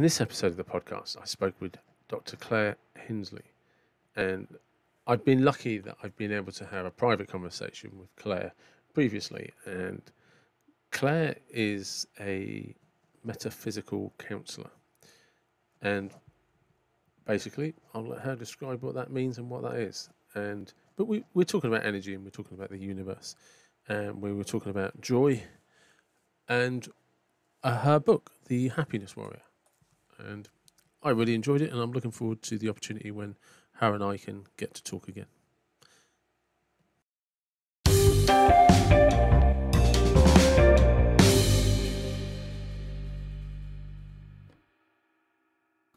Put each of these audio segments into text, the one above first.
In this episode of the podcast, I spoke with Dr. Claire Hinsley, and I've been lucky that I've been able to have a private conversation with Claire previously. And Claire is a metaphysical counsellor, and basically, I'll let her describe what that means and what that is. But we're talking about energy, and we're talking about the universe, and we were talking about joy, and her book, The Happiness Warrior. And I really enjoyed it, and I'm looking forward to the opportunity when her and I can get to talk again.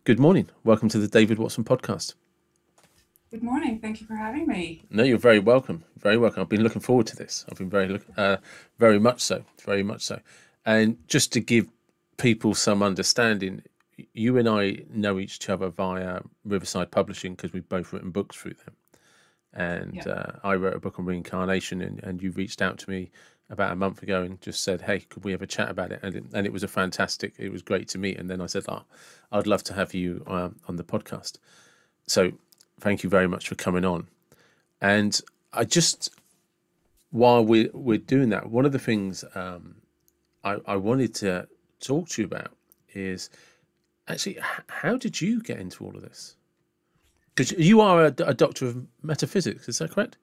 Good morning. Welcome to the David Watson podcast. Good morning. Thank you for having me. No, you're very welcome. Very welcome. I've been looking forward to this. I've been very much so. And just to give people some understanding, you and I know each other via Riverside Publishing because we've both written books through them. And I wrote a book on reincarnation, and you reached out to me about a month ago and just said, hey, could we have a chat about it? And it was it was great to meet. And then I said, I'd love to have you on the podcast. So thank you very much for coming on. And while we're doing that, one of the things I wanted to talk to you about is actually, how did you get into all of this? Because you are a doctor of metaphysics, is that correct?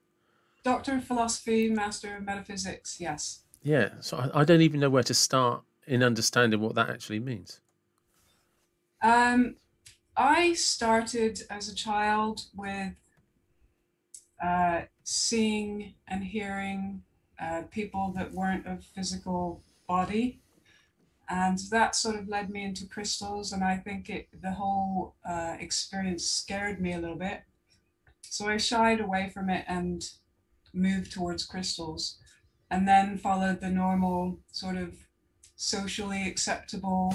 Doctor of Philosophy, Master of Metaphysics, yes. Yeah, so I don't even know where to start in understanding what that actually means. I started as a child with seeing and hearing people that weren't of physical body. And that sort of led me into crystals, and I think the whole experience scared me a little bit. So I shied away from it and moved towards crystals, and then followed the normal sort of socially acceptable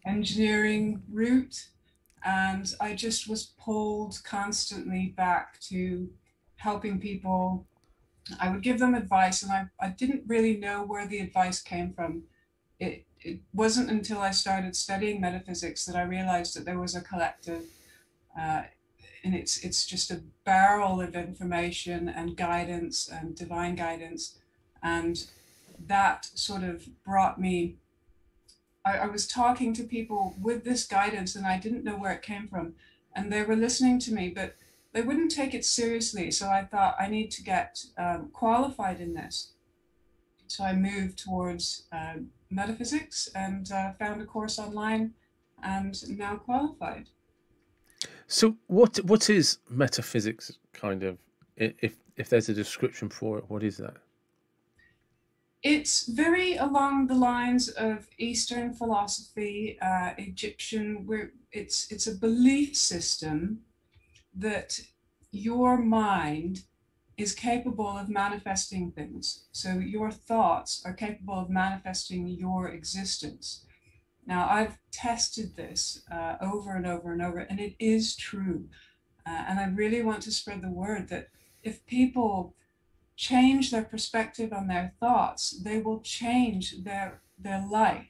engineering route. And I just was pulled constantly back to helping people. I would give them advice, and I didn't really know where the advice came from. It wasn't until I started studying metaphysics that I realized that there was a collective, and it's just a barrel of information and guidance and divine guidance. And that sort of brought me, I was talking to people with this guidance, and I didn't know where it came from. And they were listening to me, but they wouldn't take it seriously. So I thought, I need to get qualified in this. So I moved towards metaphysics and found a course online, and now qualified. So what is metaphysics, kind of, if there's a description for it, what is that? It's very along the lines of Eastern philosophy, Egyptian, where it's a belief system that your mind is capable of manifesting things. So your thoughts are capable of manifesting your existence. Now, I've tested this over and over and over, and it is true. And I really want to spread the word that if people change their perspective on their thoughts, they will change their life.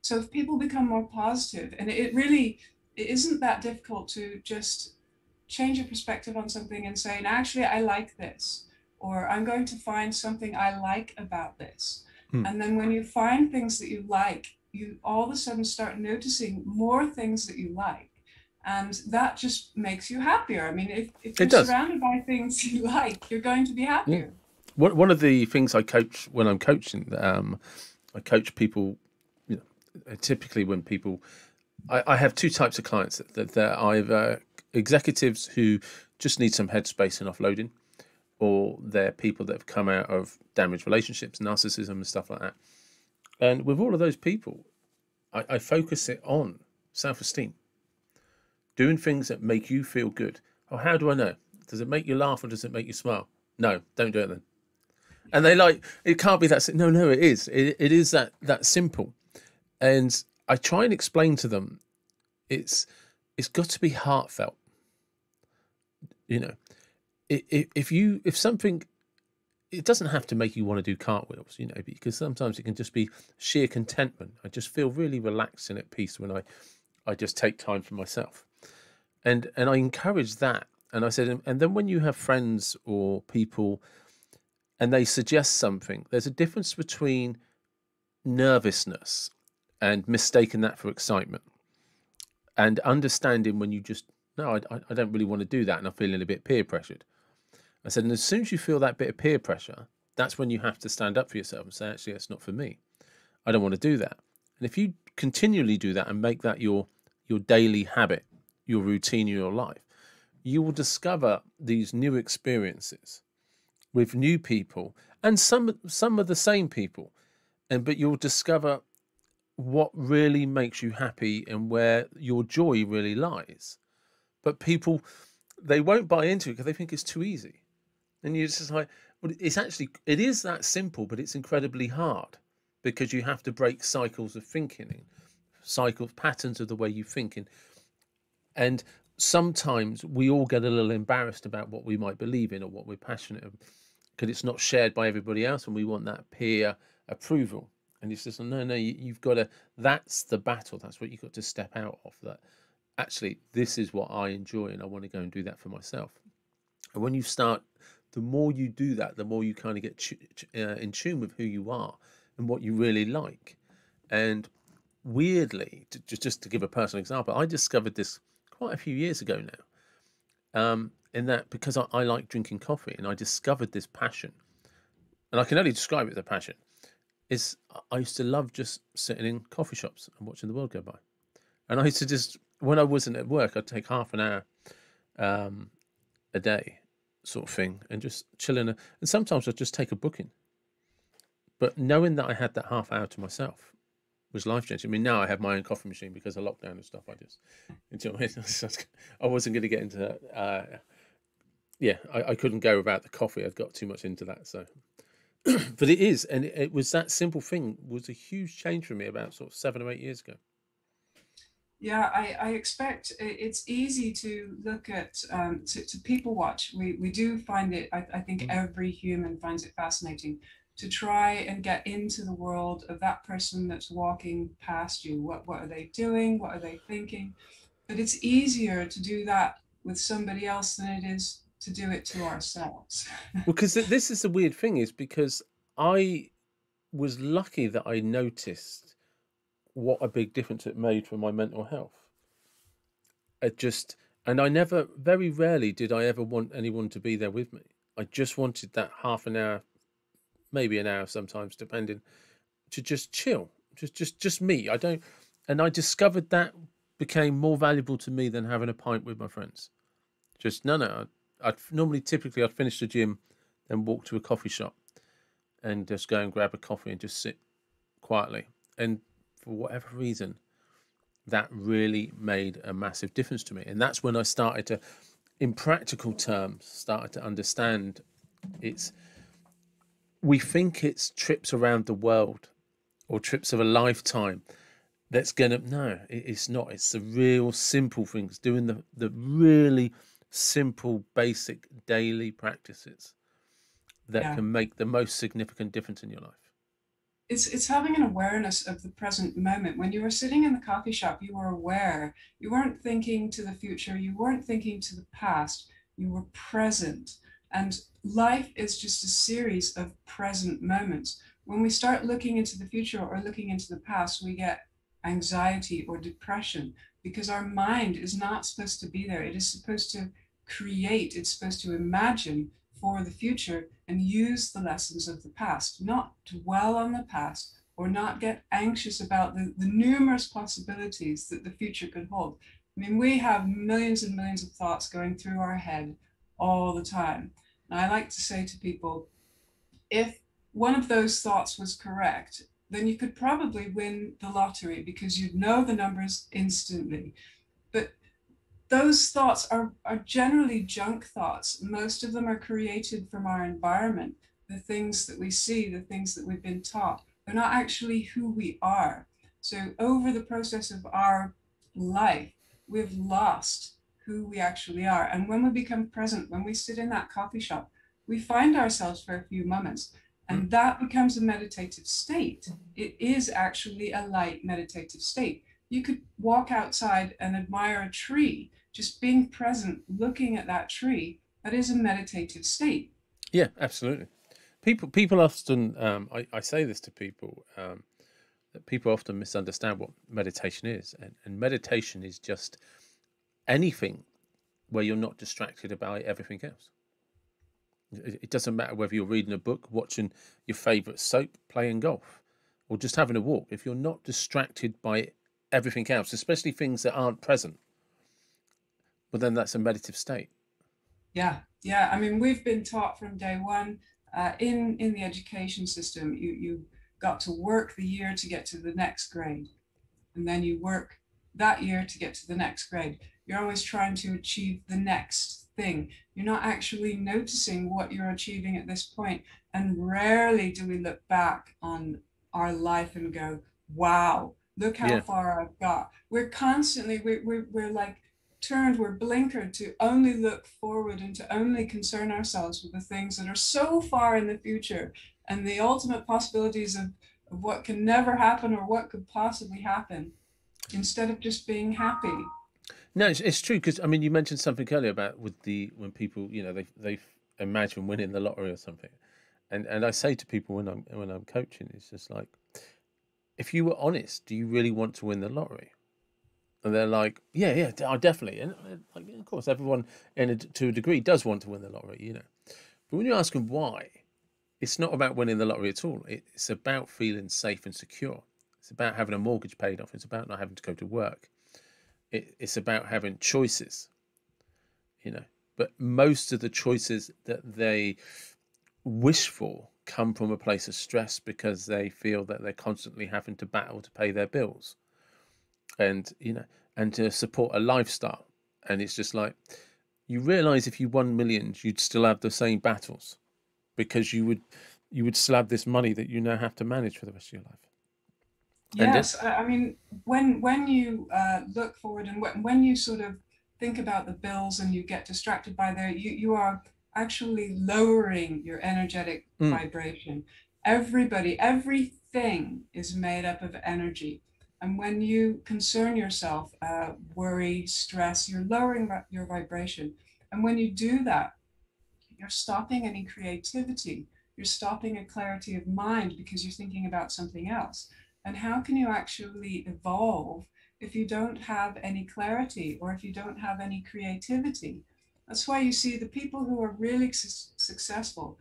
So if people become more positive, and it isn't that difficult to just change your perspective on something and say, actually, I like this, or I'm going to find something I like about this. And then when you find things that you like, you all of a sudden start noticing more things that you like. And that just makes you happier. I mean, if you're surrounded by things you like, you're going to be happier. Yeah. One of the things I coach when I'm coaching, I coach people, typically when people, I have two types of clients that they're either executives who just need some headspace and offloading, or they're people that have come out of damaged relationships, narcissism and stuff like that. And with all of those people, I focus it on self-esteem, doing things that make you feel good. Oh, how do I know? Does it make you laugh or does it make you smile? No, don't do it then. And they it can't be that. No, it is. It is that simple. And I try and explain to them, it's got to be heartfelt. If something, it doesn't have to make you want to do cartwheels, because sometimes it can just be sheer contentment. I just feel really relaxed and at peace when I I just take time for myself. And I encourage that. And I said, and then when you have friends or people and they suggest something, there's a difference between nervousness and mistaking that for excitement, and understanding when you just, no, I don't really want to do that, and I'm feeling a bit peer pressured. I said, and as soon as you feel that bit of peer pressure, that's when you have to stand up for yourself and say, actually, it's not for me. I don't want to do that. And if you continually do that and make that your daily habit, your routine in your life, you will discover these new experiences with new people, and some are the same people, but you'll discover what really makes you happy and where your joy really lies. But people, they won't buy into it because they think it's too easy. And you're just like, well, it is that simple, but it's incredibly hard because you have to break cycles of thinking, cycles, patterns of the way you think. And sometimes we all get a little embarrassed about what we might believe in or what we're passionate about because it's not shared by everybody else, and we want that peer approval. And it's just, no, you've got to, that's the battle. That's what you've got to step out of. That actually, this is what I enjoy and I want to go and do that for myself. And when you start, the more you do that, the more you kind of get in tune with who you are and what you really like. And weirdly, just to give a personal example, I discovered this quite a few years ago now, in that because I like drinking coffee, and I discovered this passion, and I can only describe it as a passion, is I used to love just sitting in coffee shops and watching the world go by. And I used to just, when I wasn't at work, I'd take half an hour a day sort of thing and just chilling. And sometimes I'd just take a book in. But knowing that I had that half hour to myself was life-changing. I mean, now I have my own coffee machine because of lockdown and stuff. I wasn't going to get into that. I couldn't go without the coffee. I'd got too much into that. So, but it is, and it was that simple thing was a huge change for me about sort of 7 or 8 years ago. Yeah, I expect it's easy to look at, to people watch. We do find it, I think every human finds it fascinating to try and get into the world of that person that's walking past you. What are they doing? What are they thinking? But it's easier to do that with somebody else than it is to do it to ourselves. Well, because this is the weird thing, is because I was lucky that I noticed what a big difference it made for my mental health. And I never, very rarely did I ever want anyone to be there with me. I just wanted that half an hour, maybe an hour sometimes, depending, to just chill, just me. And I discovered that became more valuable to me than having a pint with my friends. Just no. I'd finish the gym, then walk to a coffee shop, and just go and grab a coffee and just sit quietly. And for whatever reason, that really made a massive difference to me. And that's when I started to, in practical terms, started to understand we think it's trips around the world or trips of a lifetime that's it's not. It's the real simple things, doing the really simple, basic daily practices that can make the most significant difference in your life. It's having an awareness of the present moment. When you were sitting in the coffee shop, you were aware. You weren't thinking to the future. You weren't thinking to the past. You were present. And life is just a series of present moments. When we start looking into the future or looking into the past, we get anxiety or depression because our mind is not supposed to be there. It is supposed to create. It's supposed to imagine for the future and use the lessons of the past, not dwell on the past or not get anxious about the numerous possibilities that the future could hold. I mean, we have millions and millions of thoughts going through our head all the time. And I like to say to people, if one of those thoughts was correct, then you could probably win the lottery because you'd know the numbers instantly. But those thoughts are generally junk thoughts. Most of them are created from our environment, the things that we see, the things that we've been taught. They're not actually who we are. So over the process of our life, we've lost who we actually are. And when we become present, when we sit in that coffee shop, we find ourselves for a few moments, and that becomes a meditative state. It is actually a light meditative state You could walk outside and admire a tree, just being present, looking at that tree. That is a meditative state. Yeah, absolutely. People often, I say this to people, that people often misunderstand what meditation is. And meditation is just anything where you're not distracted by everything else. It doesn't matter whether you're reading a book, watching your favourite soap, playing golf, or just having a walk. If you're not distracted by everything else, especially things that aren't present, well, then that's a meditative state. Yeah, yeah. I mean, we've been taught from day one in the education system. You got to work the year to get to the next grade, and then you work that year to get to the next grade. You're always trying to achieve the next thing. You're not actually noticing what you're achieving at this point. And rarely do we look back on our life and go, wow, look how Yeah, far I've got. We're constantly, we're like turned, we're blinkered to only look forward and to only concern ourselves with the things that are so far in the future and the ultimate possibilities of what can never happen or what could possibly happen instead of just being happy. no, it's true because I mean, you mentioned something earlier about with the when people, they imagine winning the lottery or something, and I say to people when I'm coaching, it's just like, if you were honest, do you really want to win the lottery? And they're like, yeah, yeah, definitely. And like, of course, everyone to a degree does want to win the lottery. But when you ask them why, it's not about winning the lottery at all. It's about feeling safe and secure. It's about having a mortgage paid off. It's about not having to go to work. It's about having choices, you know. But most of the choices that they wish for come from a place of stress because they feel that they're constantly having to battle to pay their bills and and to support a lifestyle. And it's just like, you realize if you won millions, you'd still have the same battles because you would still have this money that you now have to manage for the rest of your life. And it, Yes, I mean, when you look forward and when you sort of think about the bills and you get distracted by there, you are actually lowering your energetic mm, vibration. Everybody, everything is made up of energy. And when you concern yourself, worry, stress, you're lowering your vibration. And when you do that, you're stopping any creativity. You're stopping a clarity of mind because you're thinking about something else. And how can you actually evolve if you don't have any clarity or if you don't have any creativity? That's why you see the people who are really successful,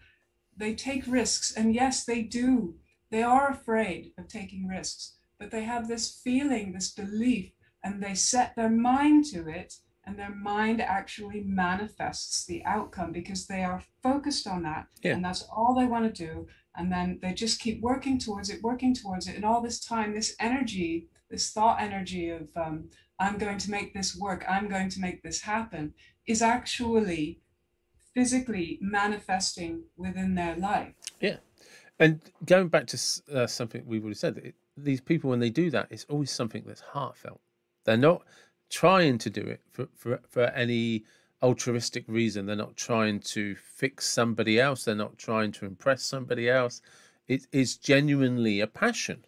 they take risks. And yes, they do. They are afraid of taking risks, but they have this feeling, this belief, and they set their mind to it. And their mind actually manifests the outcome because they are focused on that. yeah, And that's all they want to do. And then they just keep working towards it, working towards it. And all this time, this energy, this thought energy of, I'm going to make this work, I'm going to make this happen, is actually physically manifesting within their life. yeah. And going back to something we've already said, these people, when they do that, it's always something that's heartfelt. They're not trying to do it for any altruistic reason. They're not trying to fix somebody else. They're not trying to impress somebody else. It is genuinely a passion.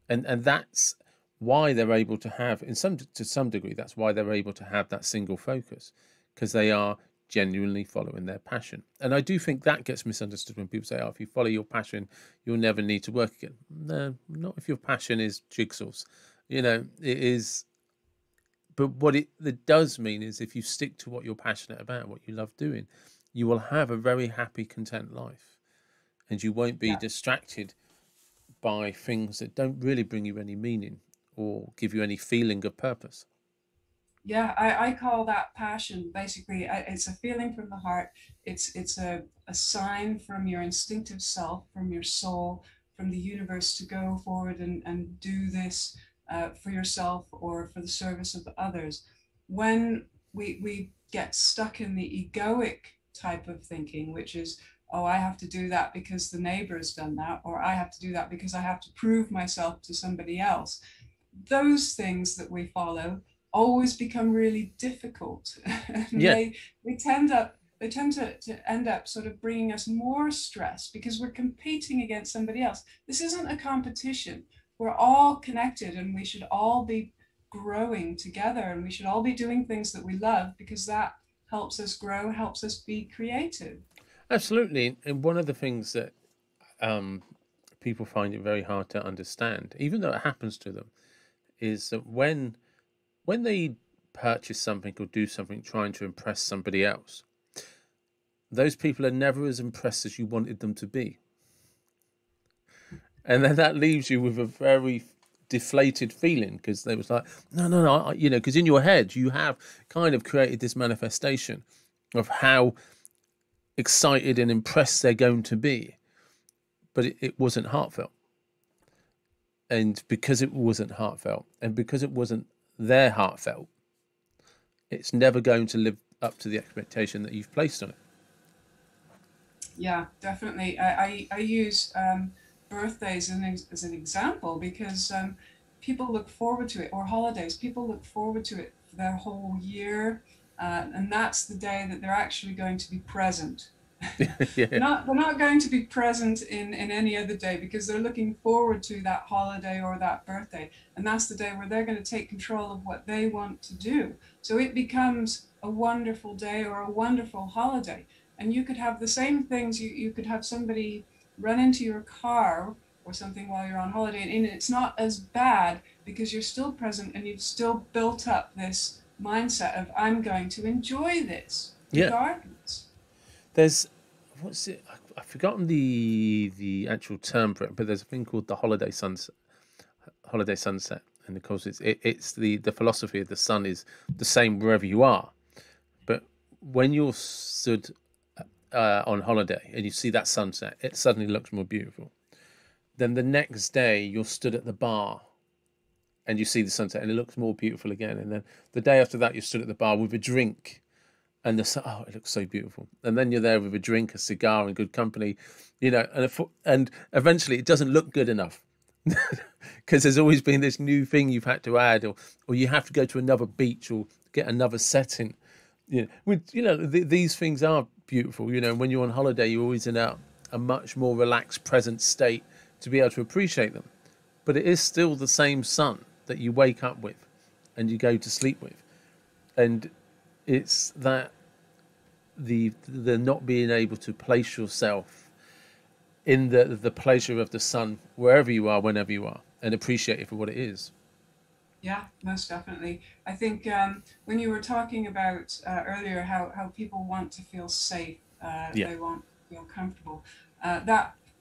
And that's why they're able to have, to some degree, that's why they're able to have that single focus, because they are genuinely following their passion. And I do think that gets misunderstood when people say, oh, if you follow your passion, you'll never need to work again. No, not if your passion is jigsaws. It is. But what it does mean is, if you stick to what you're passionate about, what you love doing, you will have a very happy, content life, and you won't be Yeah. distracted by things that don't really bring you any meaning or give you any feeling of purpose. Yeah, I call that passion. Basically, it's a feeling from the heart. It's a sign from your instinctive self, from your soul, from the universe to go forward and do this for yourself or for the service of others. When we get stuck in the egoic type of thinking, which is, oh, I have to do that because the neighbor has done that, or I have to do that because I have to prove myself to somebody else. Those things that we follow always become really difficult. And Yeah, they tend to end up sort of bringing us more stress because we're competing against somebody else. This isn't a competition. We're all connected and we should all be growing together, and we should all be doing things that we love, because that helps us grow, helps us be creative. Absolutely. And one of the things that people find it very hard to understand, even though it happens to them, is that when they purchase something or do something trying to impress somebody else, those people are never as impressed as you wanted them to be. And then that leaves you with a very deflated feeling, because they was like, no, you know, because in your head you have kind of created this manifestation of how excited and impressed they're going to be, but it wasn't heartfelt. And because it wasn't heartfelt, and because it wasn't their heartfelt, it's never going to live up to the expectation that you've placed on it. Yeah, definitely. I use birthdays as an example, because people look forward to it, or holidays. People look forward to it for their whole year, and that's the day that they're actually going to be present. Yeah, They're not going to be present in any other day, because they're looking forward to that holiday or that birthday. And that's the day where they're going to take control of what they want to do. So it becomes a wonderful day or a wonderful holiday. And you could have the same things. You could have somebody run into your car or something while you're on holiday, and it's not as bad, because you're still present and you've still built up this mindset of, I'm going to enjoy this yeah. regardless. There's what's it? I've forgotten the actual term for it, but there's a thing called the holiday sunset. Holiday sunset, and of course it's the philosophy of the sun is the same wherever you are, but when you're stood on holiday and you see that sunset, it suddenly looks more beautiful. Then the next day you're stood at the bar and you see the sunset and it looks more beautiful again. And then the day after that, you're stood at the bar with a drink and the sun, oh, it looks so beautiful. And then you're there with a drink, a cigar, and good company, you know, and eventually it doesn't look good enough because there's always been this new thing you've had to add, or you have to go to another beach or get another setting. These things are beautiful. You know, when you're on holiday, you're always in a much more relaxed, present state to be able to appreciate them. But it is still the same sun that you wake up with and you go to sleep with. And it's that the not being able to place yourself in the pleasure of the sun wherever you are, whenever you are, and appreciate it for what it is. Yeah, most definitely. I think when you were talking about earlier how people want to feel safe, Yeah, they want to feel comfortable,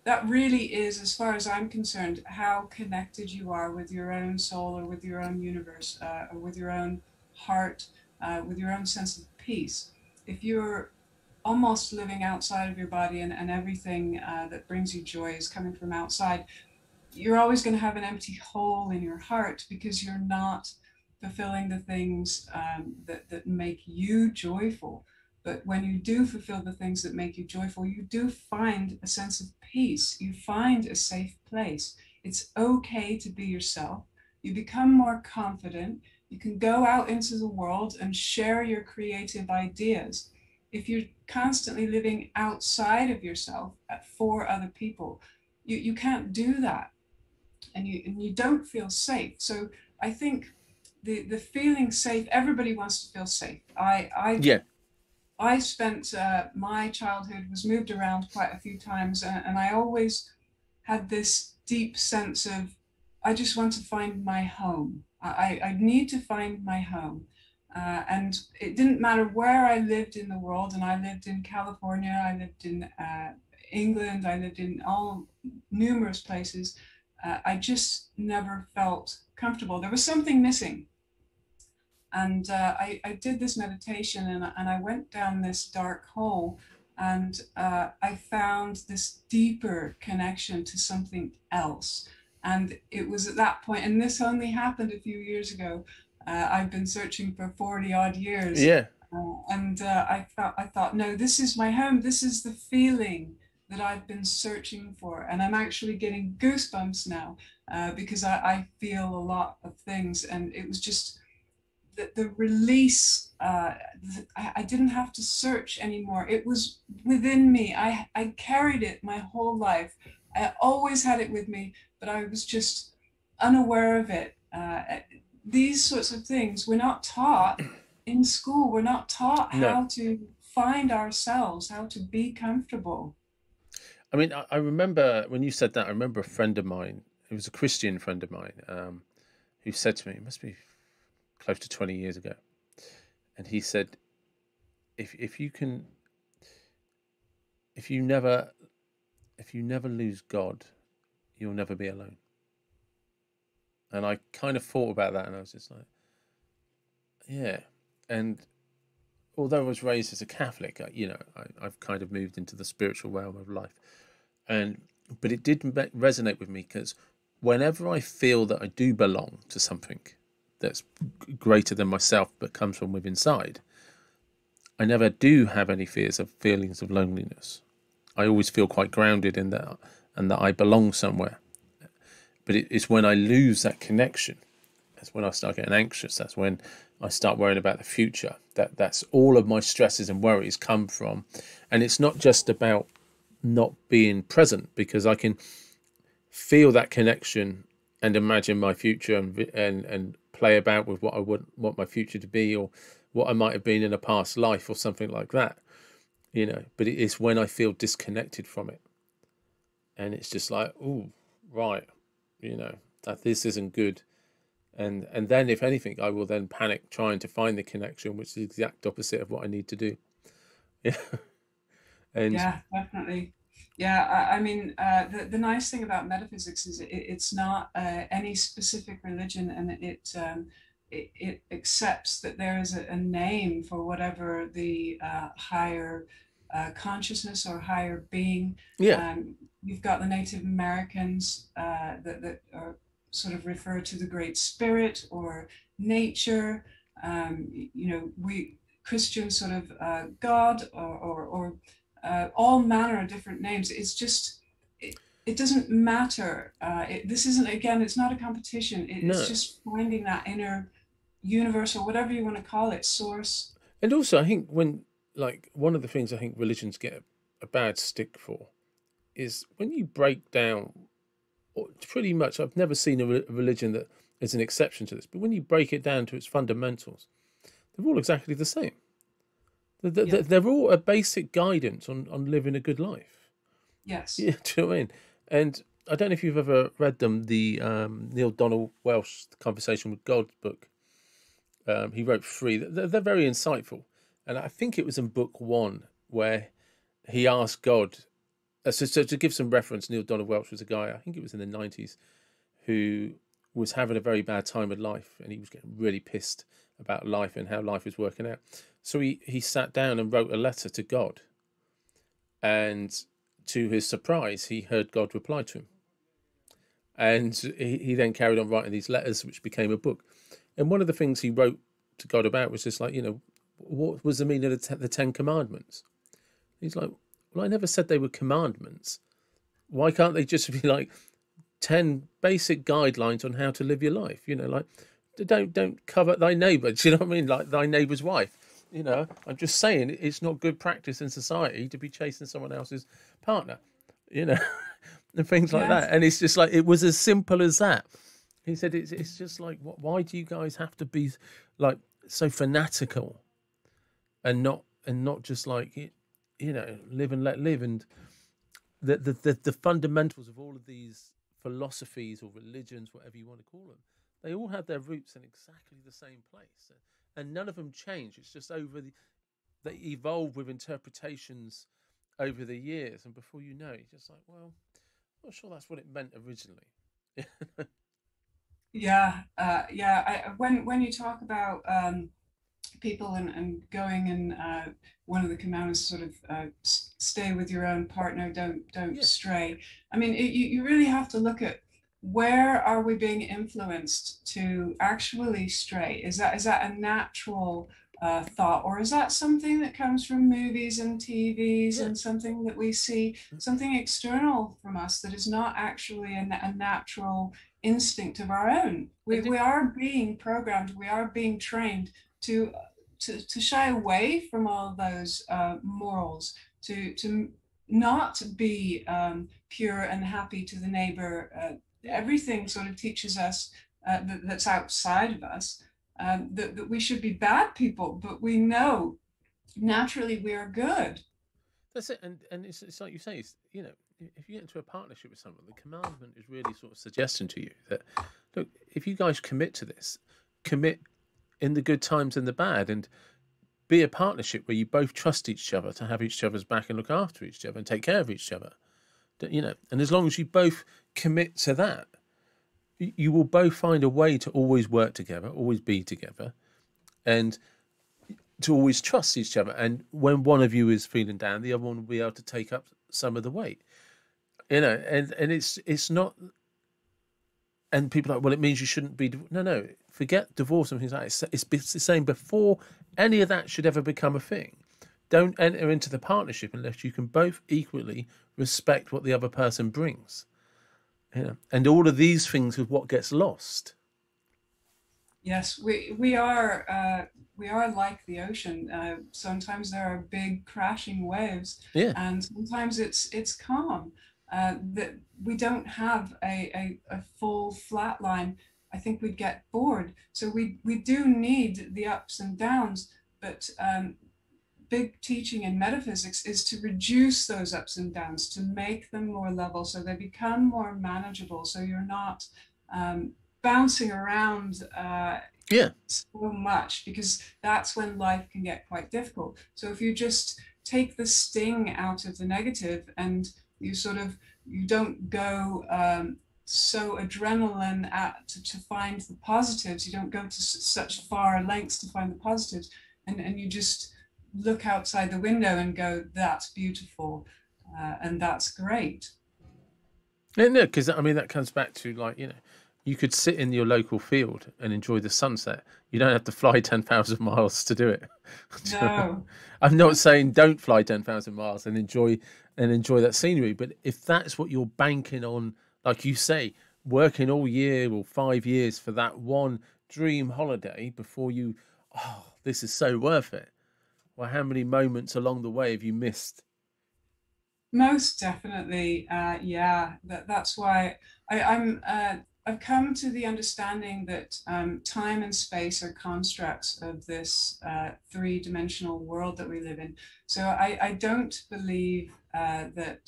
that really is, as far as I'm concerned, how connected you are with your own soul, or with your own universe, or with your own heart, with your own sense of peace. If you're almost living outside of your body, and everything that brings you joy is coming from outside, you're always going to have an empty hole in your heart, because you're not fulfilling the things that make you joyful. But when you do fulfill the things that make you joyful, you do find a sense of peace. You find a safe place. It's okay to be yourself. You become more confident. You can go out into the world and share your creative ideas. If you're constantly living outside of yourself for other people, you can't do that, and you don't feel safe. So I think the feeling safe, everybody wants to feel safe. yeah, I spent my childhood, was moved around quite a few times, and I always had this deep sense of, I just want to find my home. I need to find my home. And it didn't matter where I lived in the world, and I lived in California, I lived in England, I lived in all numerous places. I just never felt comfortable. There was something missing. And I did this meditation, and I went down this dark hole, and I found this deeper connection to something else. And it was at that point, and this only happened a few years ago. I've been searching for 40 odd years. yeah. And I thought, no, this is my home. This is the feeling that I've been searching for. And I'm actually getting goosebumps now, because I feel a lot of things. And it was just the release. I didn't have to search anymore. It was within me. I carried it my whole life. I always had it with me, but I was just unaware of it. these sorts of things we're not taught in school. We're not taught No, how to find ourselves, how to be comfortable. I mean, I remember when you said that. I remember a friend of mine. It was a Christian friend of mine who said to me, it must be close to 20 years ago, and he said, if you can, if you never if you never lose God, you'll never be alone. And I kind of thought about that, and I was just like, yeah. And although I was raised as a Catholic, I've kind of moved into the spiritual realm of life, and but it did resonate with me because whenever I feel that I do belong to something that's greater than myself but comes from within inside, I never do have any feelings of loneliness. I always feel quite grounded in that and that I belong somewhere. But it's when I lose that connection, that's when I start getting anxious. That's when I start worrying about the future. That's all of my stresses and worries come from. And it's not just about not being present, because I can feel that connection and imagine my future and play about with what I would want my future to be, or what I might have been in a past life or something like that. But it's when I feel disconnected from it, and it's just like, oh, right, you know that this isn't good. And then if anything, I will then panic trying to find the connection, which is the exact opposite of what I need to do. Yeah. And Yeah, definitely. Yeah, I mean, the nice thing about metaphysics is it's not any specific religion, and it accepts that there is a name for whatever the higher consciousness or higher being. yeah, Um, you've got the Native Americans that are sort of refer to the Great Spirit or nature. We Christians sort of God or all manner of different names. It's just, it doesn't matter. This isn't, again, it's not a competition. It's no. just finding that inner universe, or whatever you want to call it, source. And also, I think like, one of the things I think religions get a bad stick for is when you break down, or pretty much, I've never seen a religion that is an exception to this, but when you break it down to its fundamentals, they're all exactly the same. Yeah. They're all a basic guidance on living a good life. Yes. Yeah, do you know what I mean? And I don't know if you've ever read them, the Neil Donald Welsh Conversation with God book. He wrote three. They're very insightful. And I think it was in book one where he asked God. So to give some reference, Neil Donald Welsh was a guy, I think it was in the 90s, who was having a very bad time with life, and he was getting really pissed about life and how life was working out. So he sat down and wrote a letter to God. And to his surprise, he heard God reply to him. And he then carried on writing these letters, which became a book. And one of the things he wrote to God about was just like, what was the meaning of the Ten Commandments? He's like, well, I never said they were commandments. Why can't they just be like 10 basic guidelines on how to live your life? Like, don't covet thy neighbour. Do you know what I mean? Like thy neighbour's wife. I'm just saying it's not good practice in society to be chasing someone else's partner, you know, and things like Yes. that. And it's just like, it was as simple as that. He said, it's just like, why do you guys have to be like so fanatical and not just like, live and let live? And the fundamentals of all of these philosophies or religions, whatever you want to call them, they all have their roots in exactly the same place, and none of them change. It's just they evolve with interpretations over the years, and before you know it, you're just like, well, I'm not sure that's what it meant originally. Yeah. Yeah. When you talk about people and going, and one of the commandments sort of stay with your own partner, don't Yeah, stray. I mean, you really have to look at, where are we being influenced to actually stray? Is that a natural thought, or is that something that comes from movies and TVs, yeah. and something that we see, something external from us that is not actually a natural instinct of our own? We, And we are being programmed, we are being trained to to shy away from all those morals, to not be pure and happy to the neighbor. Everything sort of teaches us that's outside of us, that we should be bad people, but we know naturally we are good. That's it, and it's like you say, you know, if you get into a partnership with someone, the commandment is really sort of suggesting to you that, look, if you guys commit to this, commit in the good times and the bad, and be a partnership where you both trust each other to have each other's back and look after each other and take care of each other, you know. And as long as you both commit to that, you will both find a way to always work together, always be together, and to always trust each other. And when one of you is feeling down, the other one will be able to take up some of the weight, you know. And it's not, and people are like, well, it means you shouldn't be. No, forget divorce and things like that. It's the same before any of that should ever become a thing. Don't enter into the partnership unless you can both equally respect what the other person brings. You know? And all of these things is what gets lost. Yes, we are like the ocean. Sometimes there are big crashing waves, Yeah. and sometimes it's calm. That we don't have a full flat line. I think we'd get bored. So we do need the ups and downs, but big teaching in metaphysics is to reduce those ups and downs, to make them more level, so they become more manageable. So you're not bouncing around Yeah. so much, because that's when life can get quite difficult. So if you just take the sting out of the negative, and you sort of, you don't go so adrenaline to find the positives, you don't go to such far lengths to find the positives, and you just look outside the window and go, that's beautiful, and that's great. Yeah, no, because I mean that comes back to, like, you know, you could sit in your local field and enjoy the sunset. You don't have to fly 10,000 miles to do it. No. I'm not saying don't fly 10,000 miles and enjoy that scenery, but if that's what you're banking on, like you say, working all year or 5 years for that one dream holiday before you, oh, this is so worth it. Well, how many moments along the way have you missed? Most definitely, yeah. That's why I've come to the understanding that time and space are constructs of this three-dimensional world that we live in. So I don't believe that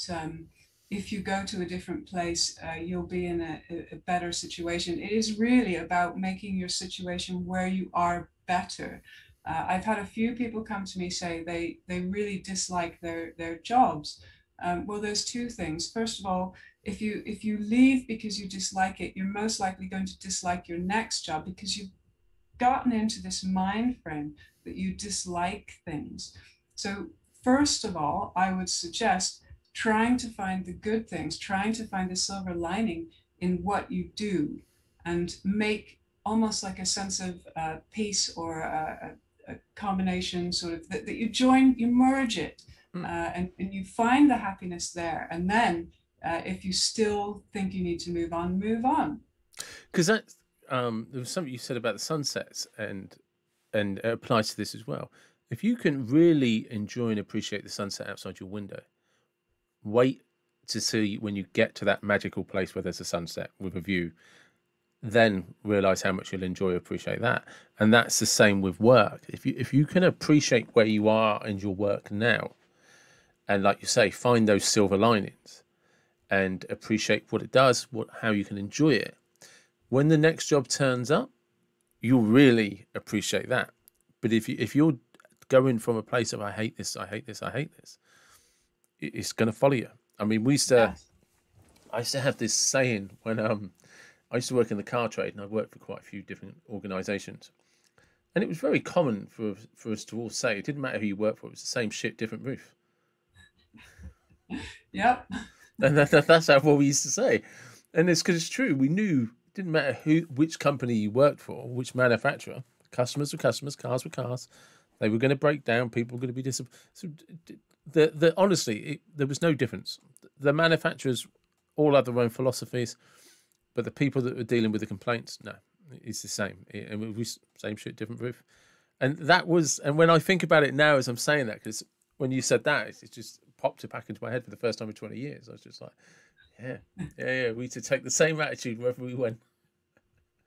if you go to a different place, you'll be in a better situation. It is really about making your situation where you are better. I've had a few people come to me say they really dislike their jobs. Well, there's two things. First of all, if you leave because you dislike it, you're most likely going to dislike your next job, because you've gotten into this mind frame that you dislike things. So first of all, I would suggest trying to find the good things, trying to find the silver lining in what you do, and make almost like a sense of peace, or a combination sort of that you join, you merge it, and you find the happiness there. And then if you still think you need to move on, move on. Because that there was something you said about the sunsets, and it applies to this as well. If you can really enjoy and appreciate the sunset outside your window, wait to see when you get to that magical place where there's a sunset with a view, then realize how much you'll enjoy and appreciate that. And that's the same with work. If you can appreciate where you are in your work now, and like you say, find those silver linings and appreciate what it does, how you can enjoy it, when the next job turns up, you'll really appreciate that. But if you're going from a place of I hate this, I hate this, I hate this, it's going to follow you. I mean, Yes. I used to have this saying when I used to work in the car trade, and I worked for quite a few different organisations, and it was very common for us to all say it didn't matter who you worked for; it was the same shit, different roof. Yep. And that's how what we used to say, and it's because it's true. We knew it didn't matter which company you worked for, which manufacturer. Customers were customers, cars were cars. They were going to break down. People were going to be disappointed. So, honestly, there was no difference. The manufacturers all had their own philosophies, but the people that were dealing with the complaints, no, it's the same. And we same shit, different roof. And that was, and when I think about it now, as I'm saying that, because when you said that, it just popped it back into my head for the first time in 20 years. I was just like, yeah. We used to take the same attitude wherever we went.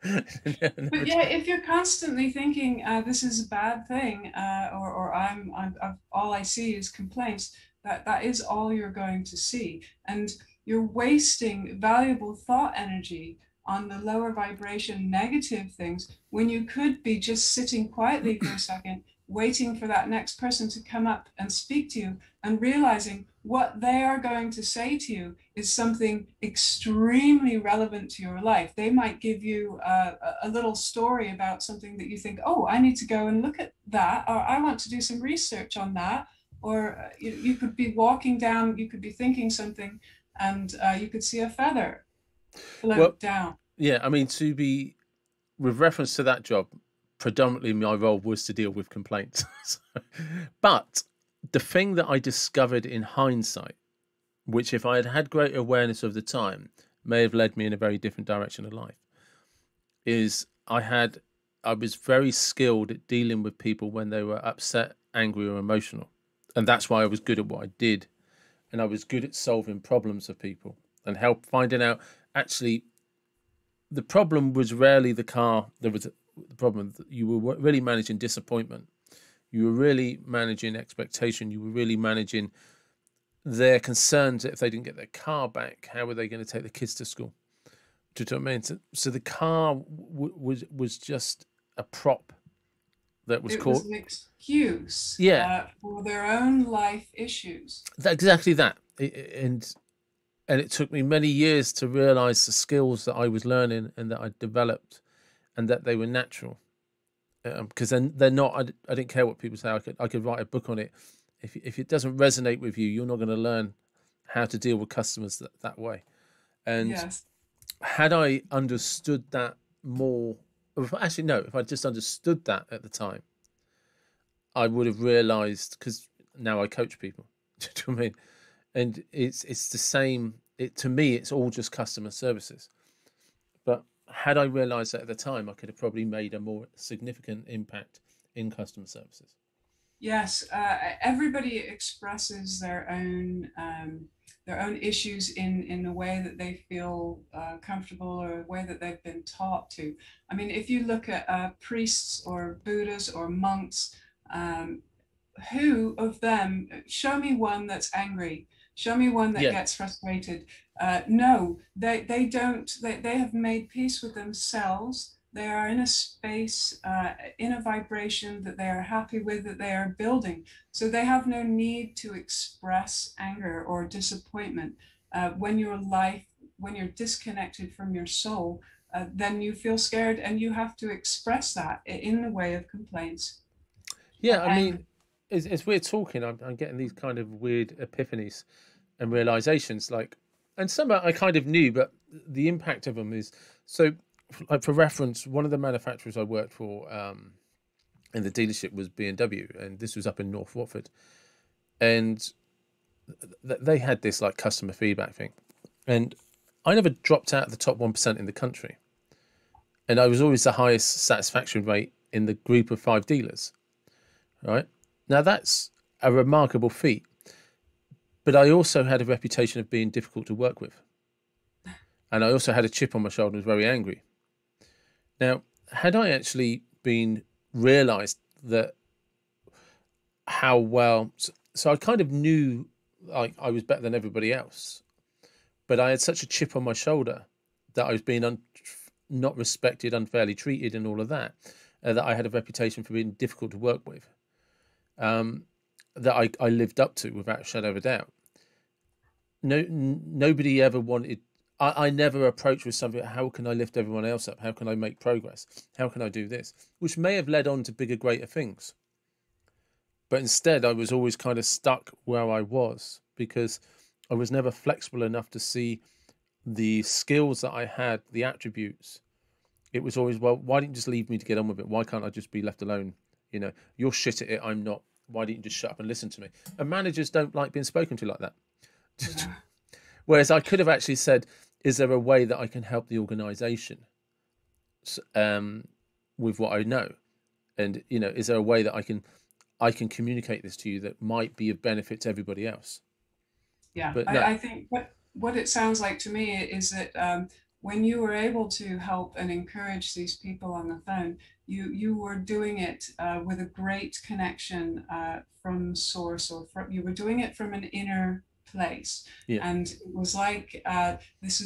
But yeah, if you're constantly thinking this is a bad thing, or all I see is complaints, that is all you're going to see, and you're wasting valuable thought energy on the lower vibration negative things when you could be just sitting quietly for a second, waiting for that next person to come up and speak to you, and realizing what they are going to say to you is something extremely relevant to your life. They might give you a little story about something that you think, oh, I need to go and look at that, or I want to do some research on that. Or you could be walking down, you could be thinking something, and you could see a feather Well, float down. yeah, I mean, to be with reference to that job, predominantly my role was to deal with complaints. But the thing that I discovered in hindsight, which if I had had greater awareness of the time, may have led me in a very different direction of life, is I was very skilled at dealing with people when they were upset, angry, or emotional. And that's why I was good at what I did. And I was good at solving problems of people and help finding out actually the problem was rarely the car. There was the problem that you were really managing disappointment. You were really managing expectation. You were really managing their concerns that if they didn't get their car back, how were they going to take the kids to school? Do you know what I mean? So the car was just a prop that was It caught. was an excuse Yeah, for their own life issues. exactly that. And it took me many years to realize the skills that I was learning and that I developed, and that they were natural. Because then they're not. I didn't care what people say. I could write a book on it. If it doesn't resonate with you, you're not going to learn how to deal with customers that way. And Yes. had I understood that more, actually no, if I just understood that at the time, I would have realized, because now I coach people. Do you know what I mean? And it's the same. To me, it's all just customer services. But had I realized that at the time, I could have probably made a more significant impact in customer services. Yes, everybody expresses their own issues in a way that they feel comfortable, or a way that they've been taught to. I mean, if you look at priests or Buddhas or monks, um, who of them, show me one that's angry, show me one that Yeah, gets frustrated. No, they don't, they have made peace with themselves. They are in a space, in a vibration that they are happy with, that they are building. So they have no need to express anger or disappointment. When your life, when you're disconnected from your soul, then you feel scared, and you have to express that in the way of complaints. yeah. I And mean, as we're talking, I'm getting these kind of weird epiphanies and realizations. Like, and some I kind of knew, but the impact of them is so. Like for reference, one of the manufacturers I worked for in the dealership was B&W, and this was up in North Watford, and they had this like customer feedback thing, and I never dropped out of the top 1% in the country, and I was always the highest satisfaction rate in the group of 5 dealers. Right now, that's a remarkable feat, but I also had a reputation of being difficult to work with, and I also had a chip on my shoulder and was very angry. Now, had I actually been realized that how well, so I kind of knew like I was better than everybody else, but I had such a chip on my shoulder that I was being not respected, unfairly treated, and all of that, that I had a reputation for being difficult to work with, that I lived up to without a shadow of a doubt. Nobody ever wanted. I never approached with something. How can I lift everyone else up? How can I make progress? How can I do this? Which may have led on to bigger, greater things. But instead, I was always kind of stuck where I was because I was never flexible enough to see the skills that I had, the attributes. It was always, well, why didn't you just leave me to get on with it? Why can't I just be left alone? You know, you're shit at it. I'm not. Why didn't you just shut up and listen to me? And managers don't like being spoken to like that. yeah. Whereas I could have actually said, is there a way that I can help the organization with what I know? And, you know, is there a way that I can communicate this to you that might be of benefit to everybody else? Yeah, But no, I think what it sounds like to me is that when you were able to help and encourage these people on the phone, you were doing it with a great connection from source, or from, you were doing it from an inner place, Yeah. and it was like this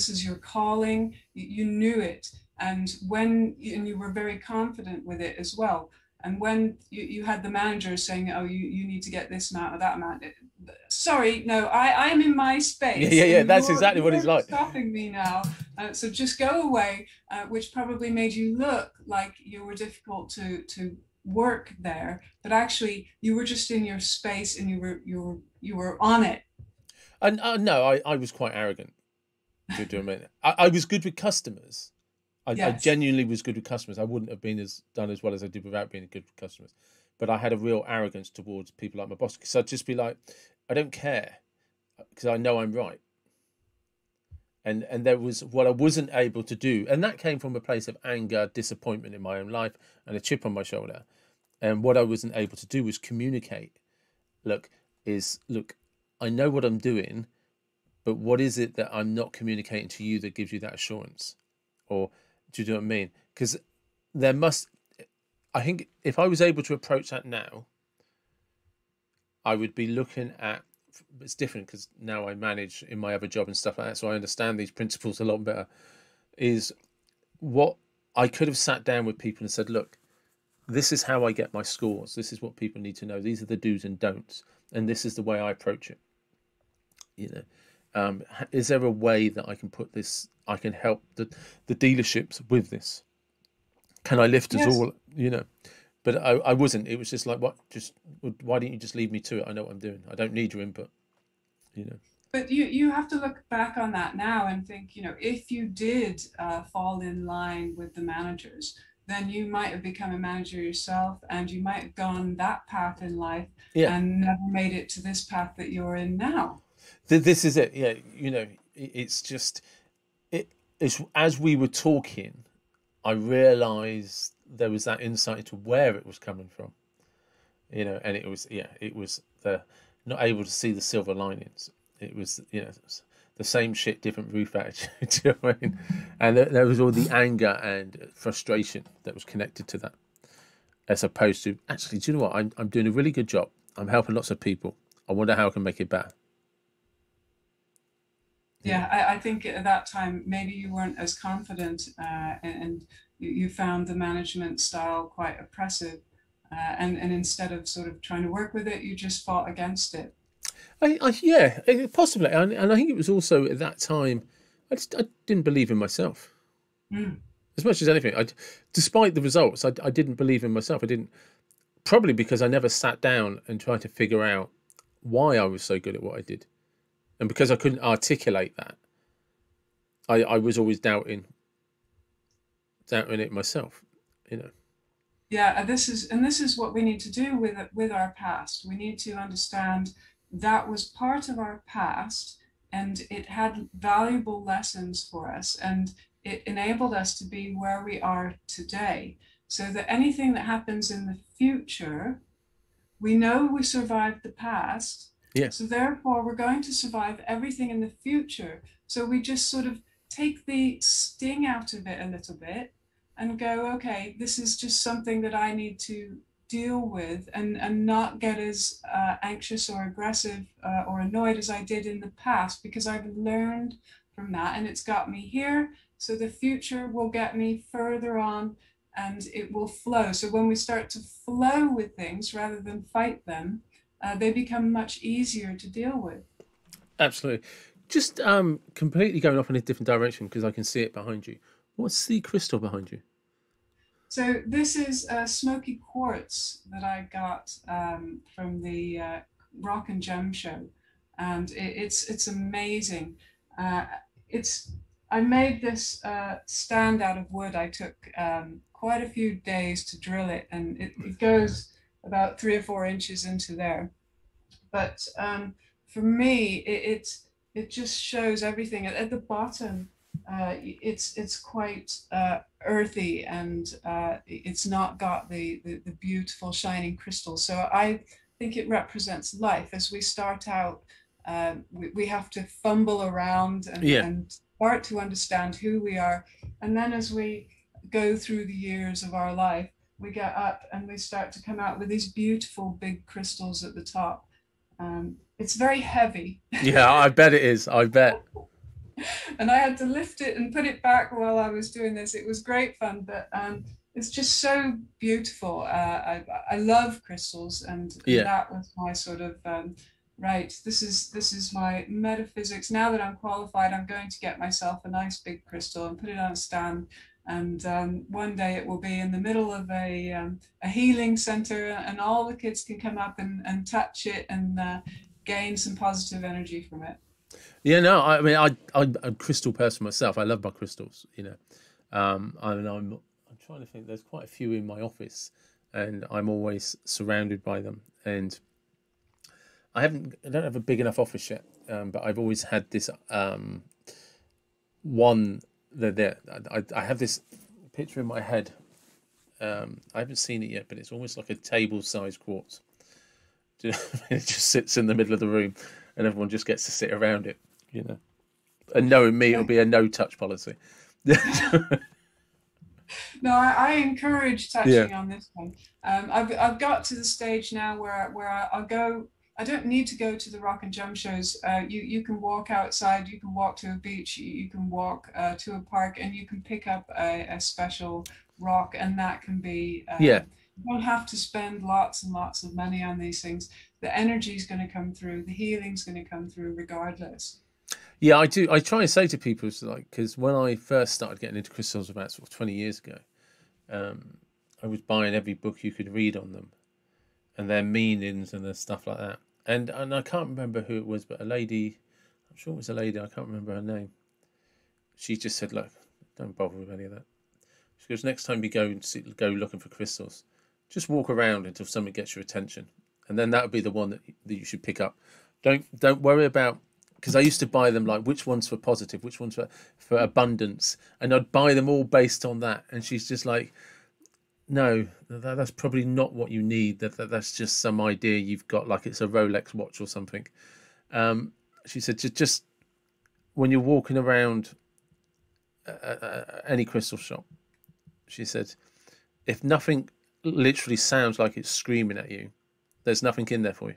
is your calling. You knew it, and and you were very confident with it as well. And when you had the manager saying, "Oh, you need to get this amount or that amount," sorry, no, I'm in my Yeah, space yeah, yeah. and That's exactly what it's you're like. stopping me now. So just go away, which probably made you look like you were difficult to work there, but actually you were just in your space and you were on it. And no, I was quite arrogant. Do you know what I mean? I was good with customers. I Yes. genuinely was good with customers. I wouldn't have been as done as well as I did without being good with customers. But I had a real arrogance towards people like my boss, because I'd just be like, I don't care, because I know I'm right. And there was what I wasn't able to do, and that came from a place of anger, disappointment in my own life, and a chip on my shoulder. And what I wasn't able to do was communicate. Look, look, I know what I'm doing, but what is it that I'm not communicating to you that gives you that assurance? Or do you know what I mean? Because there must, I think, if I was able to approach that now, I would be looking at, it's different because now I manage in my other job and stuff like that, so I understand these principles a lot better. Is what I could have sat down with people and said, look, this is how I get my scores. This is what people need to know. These are the do's and don'ts, and this is the way I approach it. You know, is there a way that I can put this? I can help the dealerships with this. Can I lift us Yes. all? You know, but I wasn't. It was just like, what? Just why don't you just leave me to it? I know what I'm doing. I don't need your input. You know. But you have to look back on that now and think, if you did fall in line with the managers, then you might have become a manager yourself, and you might have gone that path in life Yeah. and never made it to this path that you're in now. This is it. Yeah. You know, it's just it. It's as we were talking, I realised there was that insight into where it was coming from. You know, and it was, yeah, it was the not able to see the silver linings. It was, you know, it was the same shit, different roof attitude. Do you know what I mean? And there was all the anger and frustration that was connected to that, as opposed to, actually, do you know what? I'm doing a really good job. I'm helping lots of people. I wonder how I can make it better. You know. Yeah, I think at that time maybe you weren't as confident, and you found the management style quite oppressive, and instead of sort of trying to work with it, you just fought against it. Yeah, possibly, and I think it was also at that time, I didn't believe in myself Mm. as much as anything. Despite the results, I didn't believe in myself. I didn't, probably because I never sat down and tried to figure out why I was so good at what I did, and because I couldn't articulate that, I was always doubting it myself. You know. Yeah, this is what we need to do with our past. We need to understand that was part of our past, and it had valuable lessons for us, and it enabled us to be where we are today. So that anything that happens in the future, we know we survived the past, Yeah. so therefore we're going to survive everything in the future. So we just sort of take the sting out of it a little bit and go, okay, this is just something that I need to deal with, and not get as anxious or aggressive or annoyed as I did in the past, because I've learned from that and it's got me here. So the future will get me further on, and it will flow. So when we start to flow with things rather than fight them, they become much easier to deal with. Absolutely. Just completely going off in a different direction because I can see it behind you. What's the crystal behind you? So this is Smokey Quartz that I got from the Rock and Gem show, and it's amazing. Uh, it's I made this stand out of wood. I took quite a few days to drill it, and it goes about 3 or 4 inches into there. But for me, it just shows everything at the bottom. It's quite earthy, and it's not got the beautiful shining crystals. So I think it represents life. As we start out, we have to fumble around Yeah. and start to understand who we are. And then as we go through the years of our life, we get up and we start to come out with these beautiful big crystals at the top. It's very heavy. Yeah, I bet it is. I bet. And I had to lift it and put it back while I was doing this. It was great fun, but it's just so beautiful. I love crystals, and Yeah. that was my sort of right. This is my metaphysics. Now that I'm qualified, I'm going to get myself a nice big crystal and put it on a stand. And one day it will be in the middle of a healing center, and all the kids can come up and touch it and gain some positive energy from it. Yeah, no, I mean, I'm a crystal person myself. I love my crystals, you know. And I'm trying to think. There's quite a few in my office, and I'm always surrounded by them. And I don't have a big enough office yet, but I've always had this one. I have this picture in my head. I haven't seen it yet, but it's almost like a table-sized quartz. It just sits in the middle of the room, and everyone just gets to sit around it, you know. And knowing me, it'll be a no-touch policy. No, I encourage Yeah, touching on this one. I've got to the stage now where I'll go. I don't need to go to the rock and jump shows. You can walk outside, you can walk to a beach, you can walk to a park, and you can pick up a special rock, and that can be. yeah, You don't have to spend lots and lots of money on these things. The energy is going to come through. The healing's going to come through regardless. yeah. I do. I try and say to people, it's like, because when I first started getting into crystals about sort of 20 years ago, um, I was buying every book you could read on them and their meanings and their stuff like that. And I can't remember who it was, but a lady, I'm sure it was a lady, I can't remember her name. She just said, "Look, don't bother with any of that." She goes, "Next time you go and go looking for crystals, just walk around until something gets your attention, and then that would be the one that you should pick up. Don't worry about." Because I used to buy them like which ones for positive, which ones for abundance, and I'd buy them all based on that. And she's just like, "No, that's probably not what you need. That's just some idea you've got, like it's a Rolex watch or something." She said, just when you're walking around any crystal shop, she said, if nothing literally sounds like it's screaming at you, there's nothing in there for you.